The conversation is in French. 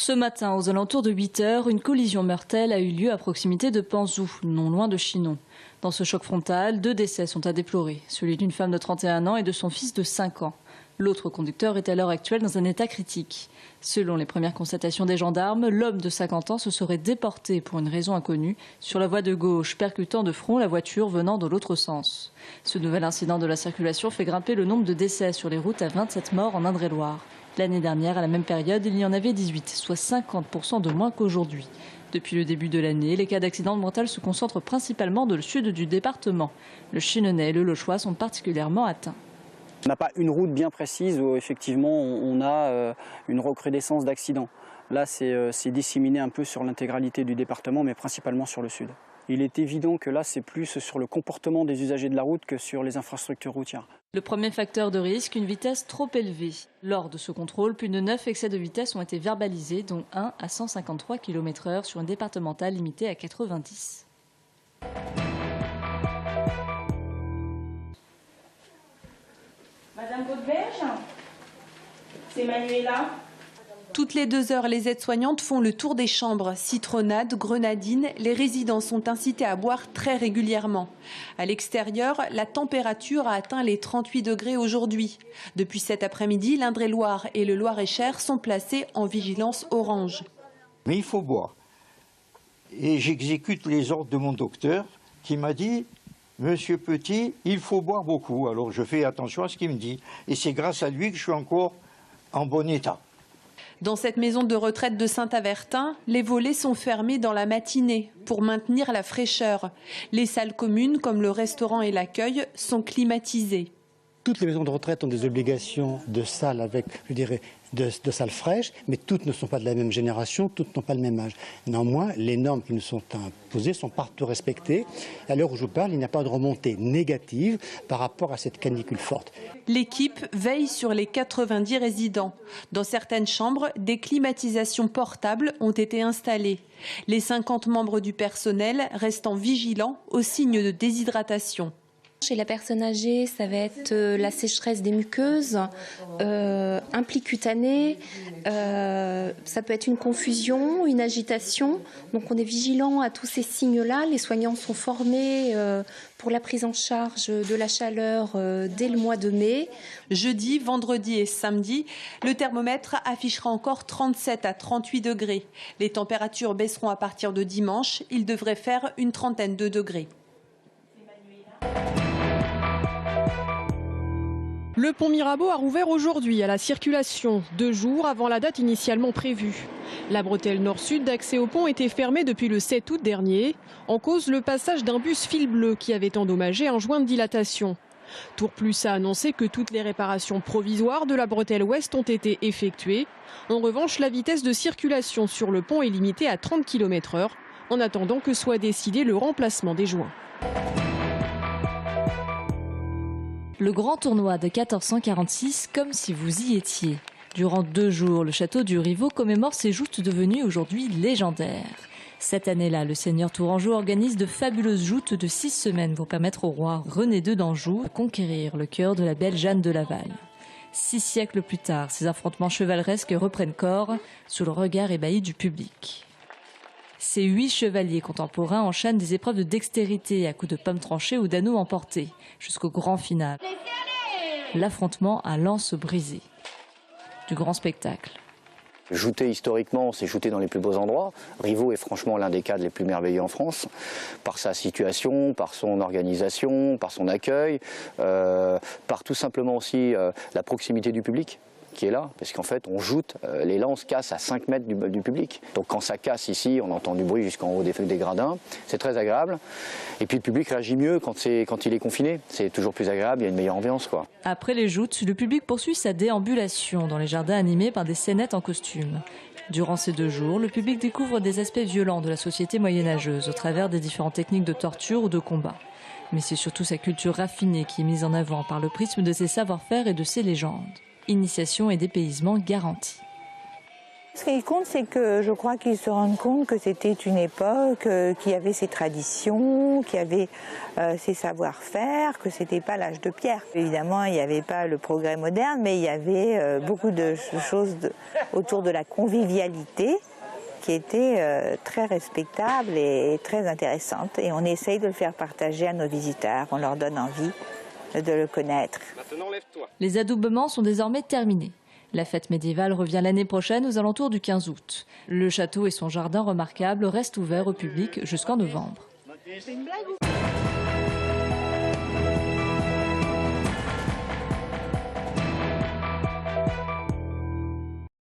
Ce matin, aux alentours de 8 h, une collision mortelle a eu lieu à proximité de Panzou, non loin de Chinon. Dans ce choc frontal, 2 décès sont à déplorer, celui d'une femme de 31 ans et de son fils de 5 ans. L'autre conducteur est à l'heure actuelle dans un état critique. Selon les premières constatations des gendarmes, l'homme de 50 ans se serait déporté pour une raison inconnue sur la voie de gauche, percutant de front la voiture venant de l'autre sens. Ce nouvel incident de la circulation fait grimper le nombre de décès sur les routes à 27 morts en Indre-et-Loire. L'année dernière, à la même période, il y en avait 18, soit 50% de moins qu'aujourd'hui. Depuis le début de l'année, les cas d'accidents mentaux se concentrent principalement dans le sud du département. Le Chinonais et le Lochois sont particulièrement atteints. On n'a pas une route bien précise où effectivement on a une recrudescence d'accidents. Là, c'est disséminé un peu sur l'intégralité du département, mais principalement sur le sud. Il est évident que là, c'est plus sur le comportement des usagers de la route que sur les infrastructures routières. Le premier facteur de risque, une vitesse trop élevée. Lors de ce contrôle, plus de 9 excès de vitesse ont été verbalisés, dont 1 à 153 km/h sur une départementale limitée à 90. Madame Godberge, c'est Manuela. Toutes les 2 heures, les aides-soignantes font le tour des chambres. Citronnade, grenadine, les résidents sont incités à boire très régulièrement. À l'extérieur, la température a atteint les 38 degrés aujourd'hui. Depuis cet après-midi, l'Indre-et-Loire et le Loir-et-Cher sont placés en vigilance orange. Mais il faut boire. Et j'exécute les ordres de mon docteur qui m'a dit « Monsieur Petit, il faut boire beaucoup ». Alors je fais attention à ce qu'il me dit. Et c'est grâce à lui que je suis encore en bon état. Dans cette maison de retraite de Saint-Avertin, les volets sont fermés dans la matinée pour maintenir la fraîcheur. Les salles communes, comme le restaurant et l'accueil, sont climatisées. Toutes les maisons de retraite ont des obligations de salles avec, je dirais, de salles fraîches, mais toutes ne sont pas de la même génération, toutes n'ont pas le même âge. Néanmoins, les normes qui nous sont imposées sont partout respectées. À l'heure où je vous parle, il n'y a pas de remontée négative par rapport à cette canicule forte. L'équipe veille sur les 90 résidents. Dans certaines chambres, des climatisations portables ont été installées. Les 50 membres du personnel restant vigilants aux signes de déshydratation. Chez la personne âgée, ça va être la sécheresse des muqueuses, un pli cutané, ça peut être une confusion, une agitation. Donc on est vigilant à tous ces signes-là. Les soignants sont formés pour la prise en charge de la chaleur dès le mois de mai. Jeudi, vendredi et samedi, le thermomètre affichera encore 37 à 38 degrés. Les températures baisseront à partir de dimanche. Il devrait faire une trentaine de degrés. Le pont Mirabeau a rouvert aujourd'hui à la circulation, 2 jours avant la date initialement prévue. La bretelle nord-sud d'accès au pont était fermée depuis le 7 août dernier, en cause le passage d'un bus fil bleu qui avait endommagé un joint de dilatation. Tour Plus a annoncé que toutes les réparations provisoires de la bretelle ouest ont été effectuées. En revanche, la vitesse de circulation sur le pont est limitée à 30 km/h, en attendant que soit décidé le remplacement des joints. Le grand tournoi de 1446, comme si vous y étiez. Durant 2 jours, le château du Rivaux commémore ses joutes devenues aujourd'hui légendaires. Cette année-là, le seigneur Tourangeau organise de fabuleuses joutes de 6 semaines pour permettre au roi René II d'Anjou de conquérir le cœur de la belle Jeanne de Laval. 6 siècles plus tard, ces affrontements chevaleresques reprennent corps sous le regard ébahi du public. Ces 8 chevaliers contemporains enchaînent des épreuves de dextérité à coups de pommes tranchées ou d'anneaux emportés, jusqu'au grand final. L'affrontement à lance brisée. Du grand spectacle. Jouter historiquement, c'est jouter dans les plus beaux endroits. Rivaux est franchement l'un des cadres les plus merveilleux en France, par sa situation, par son organisation, par son accueil, par tout simplement aussi la proximité du public qui est là, parce qu'en fait on joute, les lances cassent à 5 mètres du public. Donc quand ça casse ici, on entend du bruit jusqu'en haut des gradins, c'est très agréable. Et puis le public réagit mieux quand il est confiné, c'est toujours plus agréable, il y a une meilleure ambiance, quoi. Après les joutes, le public poursuit sa déambulation dans les jardins animés par des scénettes en costume. Durant ces 2 jours, le public découvre des aspects violents de la société moyenâgeuse au travers des différentes techniques de torture ou de combat. Mais c'est surtout sa culture raffinée qui est mise en avant par le prisme de ses savoir-faire et de ses légendes. Initiation et dépaysement garantis. Ce qui compte, c'est que je crois qu'ils se rendent compte que c'était une époque qui avait ses traditions, qui avait ses savoir-faire, que c'était pas l'âge de pierre. Évidemment, il n'y avait pas le progrès moderne, mais il y avait beaucoup de choses autour de la convivialité qui était très respectable et très intéressante. Et on essaye de le faire partager à nos visiteurs, on leur donne envie de le connaître. Les adoubements sont désormais terminés. La fête médiévale revient l'année prochaine aux alentours du 15 août. Le château et son jardin remarquable restent ouverts au public jusqu'en novembre. C'est une blague ou...